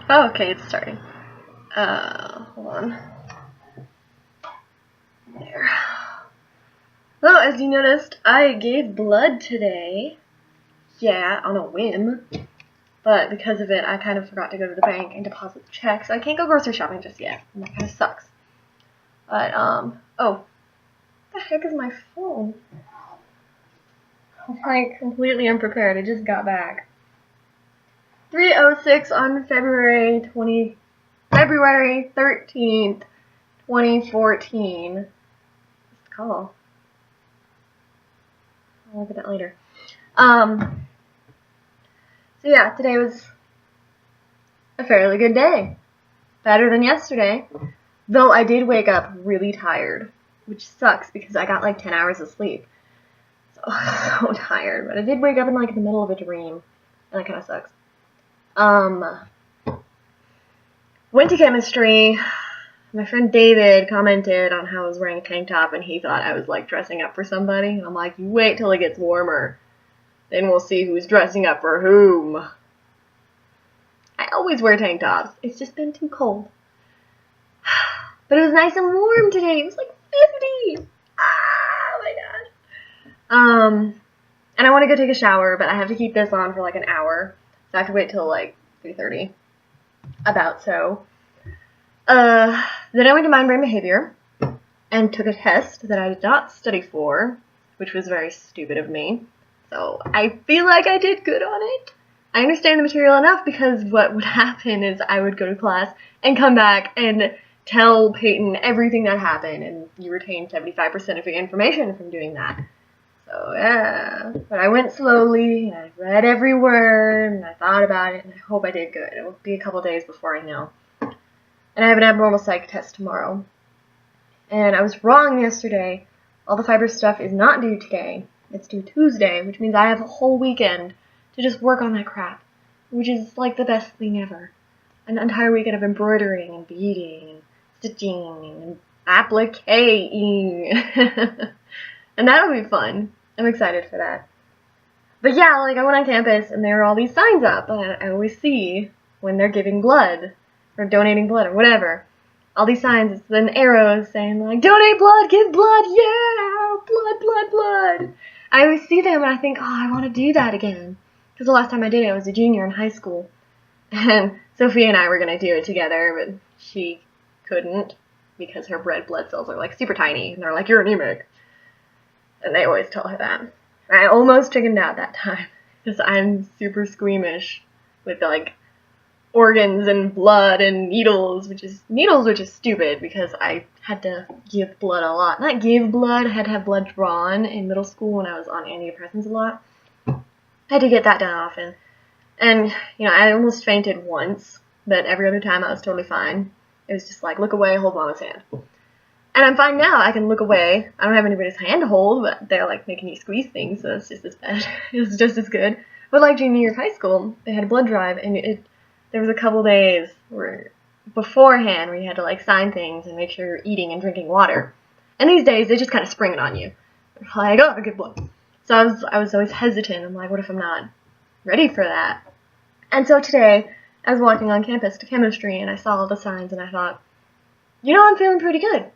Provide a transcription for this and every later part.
Oh, okay, it's starting. Hold on. There. Well, as you noticed, I gave blood today. Yeah, on a whim. But because of it, I kind of forgot to go to the bank and deposit the check, so I can't go grocery shopping just yet. And that kind of sucks. But, oh. What the heck is my phone? I'm like completely unprepared. I just got back. 3:06 on February 13th, 2014. What's the call? I'll look at that later. So yeah, today was a fairly good day. Better than yesterday. Though I did wake up really tired, which sucks because I got like 10 hours of sleep. So tired. But I did wake up in like the middle of a dream, and that kind of sucks. Went to chemistry. My friend David commented on how I was wearing a tank top, and he thought I was like dressing up for somebody. And I'm like, you wait till it gets warmer. Then we'll see who's dressing up for whom. I always wear tank tops. It's just been too cold. But it was nice and warm today. It was like 50. Oh my gosh. And I want to go take a shower, but I have to keep this on for like an hour. So I have to wait till like 3:30. About so. Then I went to mind brain behavior and took a test that I did not study for, which was very stupid of me. So I feel like I did good on it. I understand the material enough because what would happen is I would go to class and come back and tell Peyton everything that happened, and you retain 75% of your information from doing that. So yeah, but I went slowly, and I read every word, and I thought about it, and I hope I did good. It will be a couple days before I know. And I have an abnormal psych test tomorrow. And I was wrong yesterday. All the fiber stuff is not due today. It's due Tuesday, which means I have a whole weekend to just work on that crap, which is like the best thing ever. An entire weekend of embroidering and beading and stitching and appliquing. And that'll be fun. I'm excited for that. But yeah, like I went on campus and there were all these signs up that I always see when they're giving blood or donating blood or whatever. All these signs, it's then arrows saying like, donate blood, give blood, yeah, blood, blood, blood. I always see them and I think, oh, I want to do that again. Because the last time I did it, I was a junior in high school. And Sophia and I were going to do it together, but she couldn't because her red blood cells are like super tiny. And they're like, you're anemic. And they always tell her that. I almost chickened out that time because I'm super squeamish with like organs and blood and needles, which is stupid because I had to give blood a lot. Not give blood, I had to have blood drawn in middle school when I was on antidepressants a lot. I had to get that done often. And, you know, I almost fainted once, but every other time I was totally fine. It was just like, look away, hold mama's hand. And I'm fine now. I can look away. I don't have anybody's hand to hold, but they're like making you squeeze things, so it's just as bad. It's just as good. But like junior year of high school, they had a blood drive, and there was a couple days beforehand where you had to like sign things and make sure you're eating and drinking water. And these days, they just kind of spring it on you. They're like, oh, give blood. So I was always hesitant. I'm like, what if I'm not ready for that? And so today, I was walking on campus to chemistry, and I saw all the signs, and I thought, you know, I'm feeling pretty good.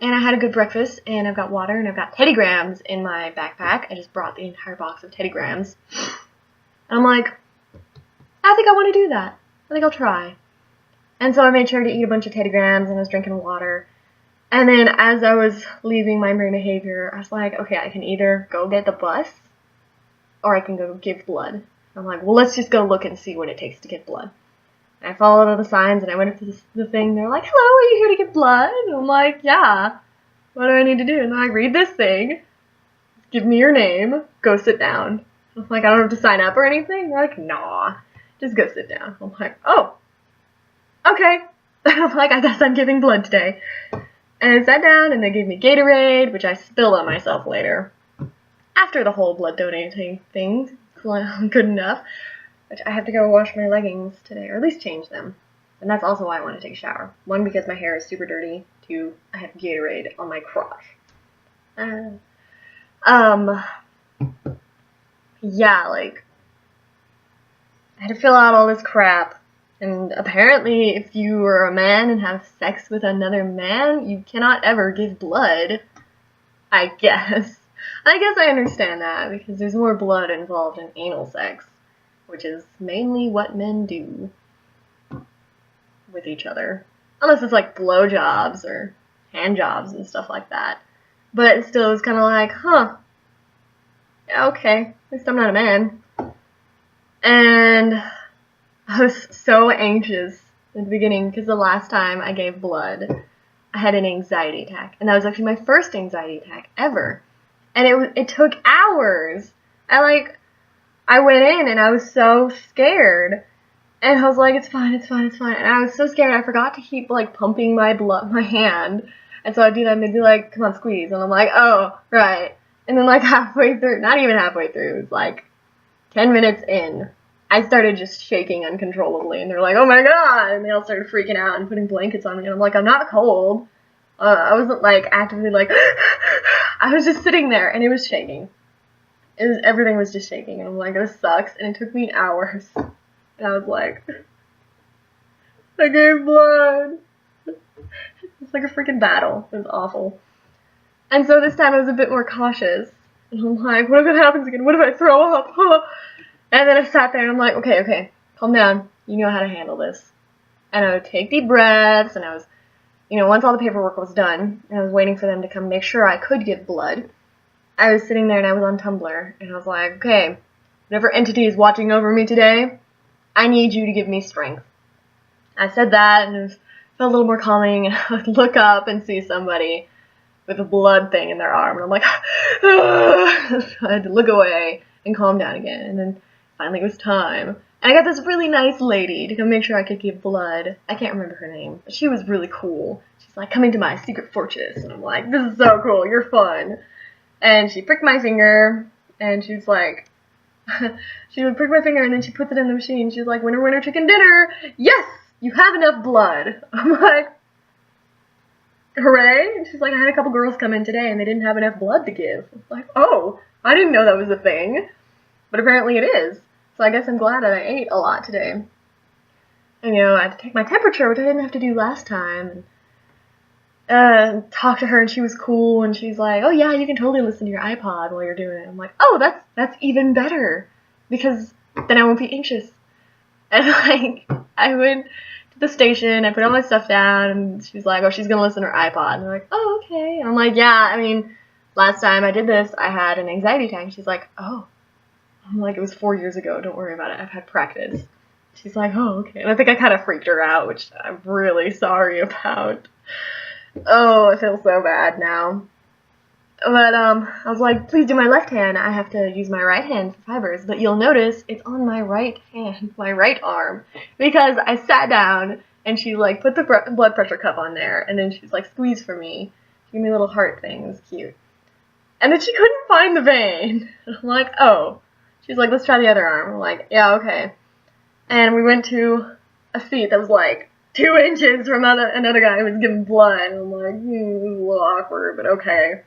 And I had a good breakfast, and I've got water, and I've got Teddy Grahams in my backpack. I just brought the entire box of Teddy Grahams. And I'm like, I think I want to do that. I think I'll try. And so I made sure to eat a bunch of Teddy Grahams, and I was drinking water. And then as I was leaving mind brain behavior, I was like, okay, I can either go get the bus, or I can go give blood. I'm like, well, let's just go look and see what it takes to get blood. And I followed all the signs, and I went up to the thing. They're like, hello, are you here to get blood? And I'm like, yeah. What do I need to do? And they're like, read this thing. Give me your name. Go sit down. I'm like, I don't have to sign up or anything? They're like, nah. Just go sit down. I'm like, oh. Okay. I'm like, I guess I'm giving blood today. And I sat down, and they gave me Gatorade, which I spilled on myself later. After the whole blood donating thing. Good enough. Which I have to go wash my leggings today, or at least change them. And that's also why I want to take a shower. One, because my hair is super dirty. Two, I have Gatorade on my crotch. Yeah, like, I had to fill out all this crap And apparently, if you are a man and have sex with another man, you cannot ever give blood. I guess. I guess I understand that, because there's more blood involved in anal sex, which is mainly what men do with each other. Unless it's like blowjobs or handjobs and stuff like that. But still, it's kind of like, huh, yeah, okay, at least I'm not a man. And I was so anxious in the beginning, because the last time I gave blood, I had an anxiety attack. And that was actually my first anxiety attack ever. And it took hours. I went in and I was so scared. And I was like, it's fine, it's fine, it's fine. And I was so scared I forgot to keep, like, pumping my hand. And so I'd do that and they'd be like, come on, squeeze. And I'm like, oh, right. And then, like, halfway through, not even halfway through, it was like 10 minutes in, I started just shaking uncontrollably. And they're like, oh my god. And they all started freaking out and putting blankets on me. And I'm like, I'm not cold. I wasn't, like, actively, like, I was just sitting there and it was shaking. Everything was just shaking. And I'm like, this sucks. And it took me hours. And I was like, I gave blood. It's like a freaking battle. It was awful. And so this time I was a bit more cautious. And I'm like, what if it happens again? What if I throw up? And then I sat there and I'm like, okay, calm down. You know how to handle this. And I would take deep breaths, and I was, once all the paperwork was done, and I was waiting for them to come make sure I could give blood, I was sitting there and I was on Tumblr, and I was like, okay, whatever entity is watching over me today, I need you to give me strength. I said that, and it felt a little more calming, and I would look up and see somebody with a blood thing in their arm, and I'm like, so I had to look away and calm down again, and then finally it was time. And I got this really nice lady to come make sure I could give blood. I can't remember her name, but she was really cool. She's like, come into my secret fortress, and I'm like, this is so cool, you're fun. And she pricked my finger, and she's like, she would prick my finger, and then she puts it in the machine. She's like, winner, winner, chicken dinner. Yes, you have enough blood. I'm like, hooray. And she's like, I had a couple girls come in today, and they didn't have enough blood to give. I'm like, oh, I didn't know that was a thing. But apparently it is. So I guess I'm glad that I ate a lot today. And, I had to take my temperature, which I didn't have to do last time. And talk to her, and she was cool, and she's like, oh yeah, you can totally listen to your iPod while you're doing it. I'm like, oh, that's even better, because then I won't be anxious. And I went to the station, I put all my stuff down, and she's like, oh, she's gonna listen to her iPod. And I'm like, oh, okay. And I'm like, yeah, last time I did this, I had an anxiety attack. And she's like, oh. I'm like, it was 4 years ago, don't worry about it, I've had practice. She's like, oh, okay. And I think I kind of freaked her out, which I'm really sorry about. Oh, I feel so bad now. But, I was like, please do my left hand. I have to use my right hand for fibers. But you'll notice it's on my right hand, my right arm. Because I sat down, and she, put the blood pressure cuff on there. And then she's like, squeeze for me. She gave me a little heart thing. It was cute. And then she couldn't find the vein. I'm like, oh. She's like, let's try the other arm. I'm like, yeah, okay. And we went to a seat that was, 2 inches from another guy who was giving blood. And I'm like, it was a little awkward, but okay.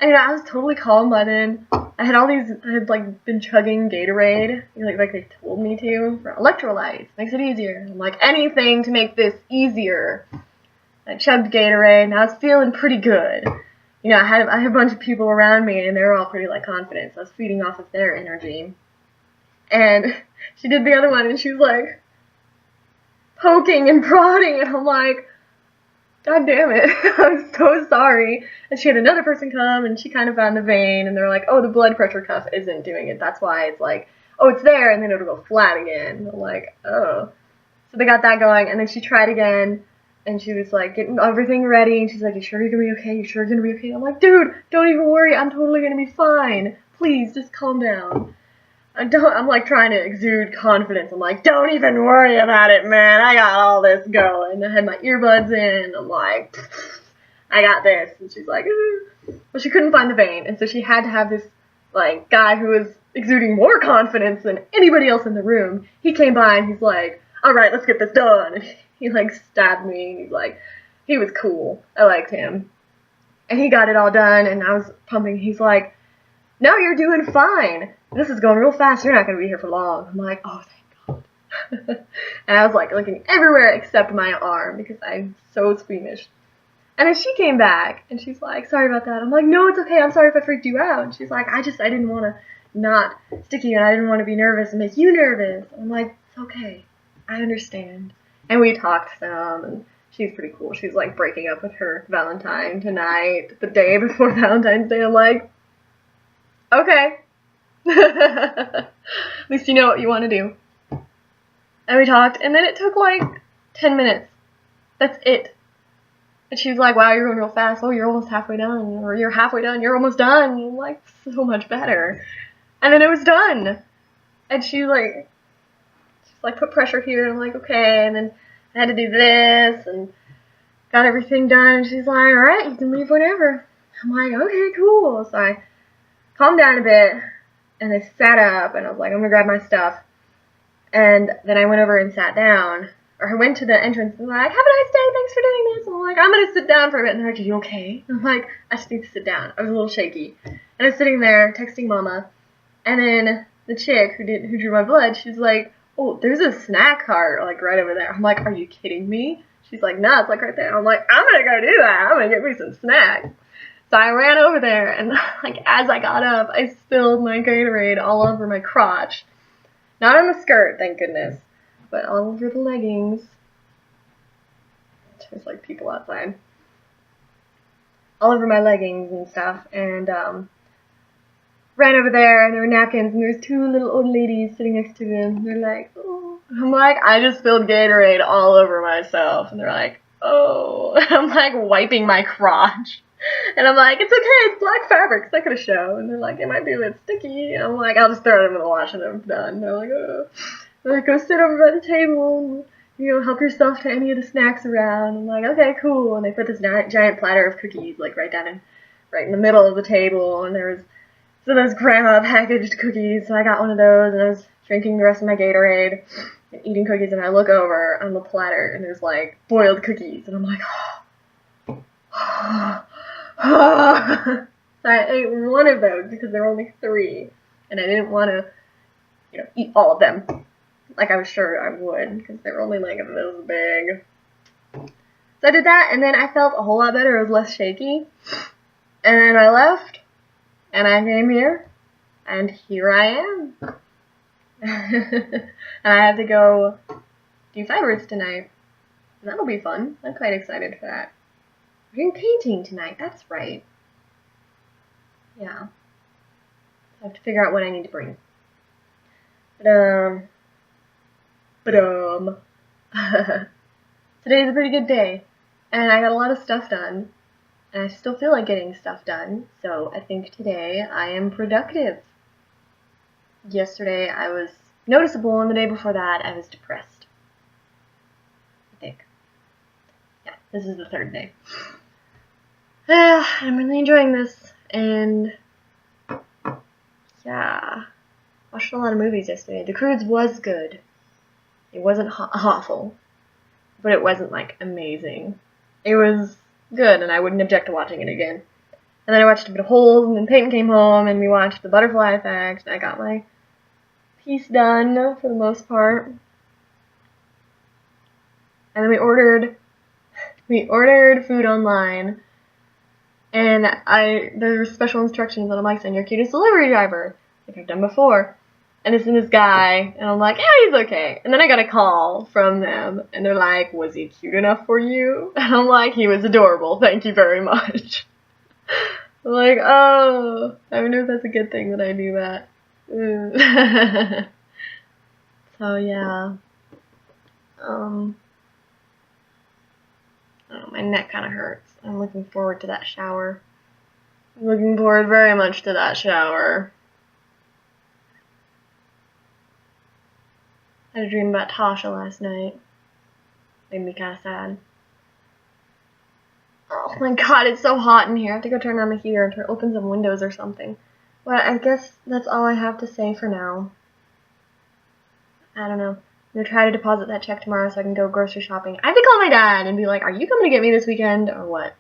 And I was totally calm by then. I had been chugging Gatorade, like they told me to, for electrolytes. Makes it easier. I'm like, anything to make this easier. I chugged Gatorade, and I was feeling pretty good. I had a bunch of people around me, and they were all pretty, confident, so I was feeding off of their energy. And she did the other one, and she was, poking and prodding, and I'm like, God damn it, I'm so sorry. And she had another person come, and she kind of found the vein, and they're like, oh, the blood pressure cuff isn't doing it. That's why it's oh, it's there, and then it'll go flat again. And I'm like, oh. So they got that going, and then she tried again, and she was, getting everything ready, and she's like, you sure you're gonna be okay? You sure you're gonna be okay? I'm like, dude, don't even worry, I'm totally gonna be fine. Please, just calm down. I'm, trying to exude confidence. I'm like, don't even worry about it, man. I got all this going. I had my earbuds in. I'm like, I got this. And she's like, but she couldn't find the vein, and so she had to have this, guy who was exuding more confidence than anybody else in the room. He came by, and he's like, all right, let's get this done. And he, stabbed me. He's he was cool. I liked him. And he got it all done, and I was pumping. He's like, no, you're doing fine. This is going real fast. You're not going to be here for long. I'm like, oh, thank God. And I was like looking everywhere except my arm because I'm so squeamish. And then she came back and she's like, sorry about that. I'm like, no, it's okay. I'm sorry if I freaked you out. And she's like, I didn't want to not stick you and I didn't want to be nervous and make you nervous. And I'm like, it's okay. I understand. And we talked some and she's pretty cool. She's like breaking up with her Valentine tonight, the day before Valentine's Day. I'm like, okay. At least you know what you want to do. And we talked, and then it took like 10 minutes. That's it. And she was like, wow, you're going real fast. Oh, you're almost halfway done. Or you're halfway done. You're almost done. And I'm like, so much better. And then it was done. And she's like, put pressure here. And I'm like, okay. And then I had to do this and got everything done. And she's like, all right, you can leave whenever. I'm like, okay, cool. So I calmed down a bit. And I sat up. And I was like, I'm going to grab my stuff. And then I went over and sat down. Or I went to the entrance and like, have a nice day, thanks for doing this. And I'm like, I'm going to sit down for a bit. And they're like, are you okay? And I'm like, I just need to sit down. I was a little shaky. And I was sitting there texting Mama. And then the chick who drew my blood, she's like, oh, there's a snack cart like right over there. I'm like, are you kidding me? She's like, no, it's like right there. I'm like, I'm going to go do that. I'm going to get me some snacks. So I ran over there and like as I got up, I spilled my Gatorade all over my crotch. Not on the skirt, thank goodness, but all over the leggings. There's like people outside. All over my leggings and stuff, and ran over there, and there were napkins, and there's two little old ladies sitting next to them. They're like, oh. I'm like, I just spilled Gatorade all over myself, and they're like, oh. I'm like wiping my crotch. And I'm like, it's okay, it's black fabric, it's not gonna show. And they're like, it might be a bit sticky. And I'm like, I'll just throw it in the wash and I'm done. And they're like, oh. They're like, go sit over by the table and, help yourself to any of the snacks around. I'm like, okay, cool. And they put this giant platter of cookies, like, right in the middle of the table. And there was some of those grandma packaged cookies. So I got one of those and I was drinking the rest of my Gatorade and eating cookies. And I look over on the platter and there's, like, boiled cookies. And I'm like, oh. So I ate one of those because there were only 3, and I didn't want to, eat all of them, like I was sure I would, because they were only like this big. So I did that, and then I felt a whole lot better. It was less shaky, and then I left, and I came here, and here I am. And I have to go do fibers tonight, and that'll be fun. I'm quite excited for that. We're doing painting tonight, that's right. Yeah. I have to figure out what I need to bring. Today's a pretty good day. And I got a lot of stuff done. And I still feel like getting stuff done. So I think today I am productive. Yesterday I was noticeable, and the day before that I was depressed. I think. Yeah, this is the 3rd day. I'm really enjoying this, and yeah, watched a lot of movies yesterday. The Croods was good. It wasn't awful, but it wasn't, like, amazing. It was good, and I wouldn't object to watching it again. And then I watched a bit of Holes, and then Peyton came home, and we watched The Butterfly Effect, and I got my piece done, for the most part. And then we ordered food online. And there's special instructions on, I'm like, send your cutest delivery driver, like I've done before. And it's this guy, and I'm like, yeah, he's okay. And then I got a call from them, and they're like, was he cute enough for you? And I'm like, he was adorable, thank you very much. I'm like, oh, I wonder if that's a good thing that I do that. So, yeah. Oh, my neck kind of hurts. I'm looking forward to that shower. I'm looking forward very much to that shower. I had a dream about Tasha last night. Made me kind of sad. Oh my god, it's so hot in here. I have to go turn on the heater and open some windows or something. But I guess that's all I have to say for now. I don't know. I'm gonna try to deposit that check tomorrow so I can go grocery shopping. I have to call my dad and be like, are you coming to get me this weekend or what?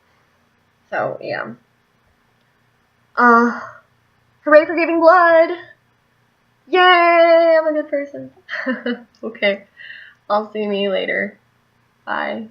So, yeah. Hooray for giving blood! Yay! I'm a good person. Okay. I'll see me later. Bye.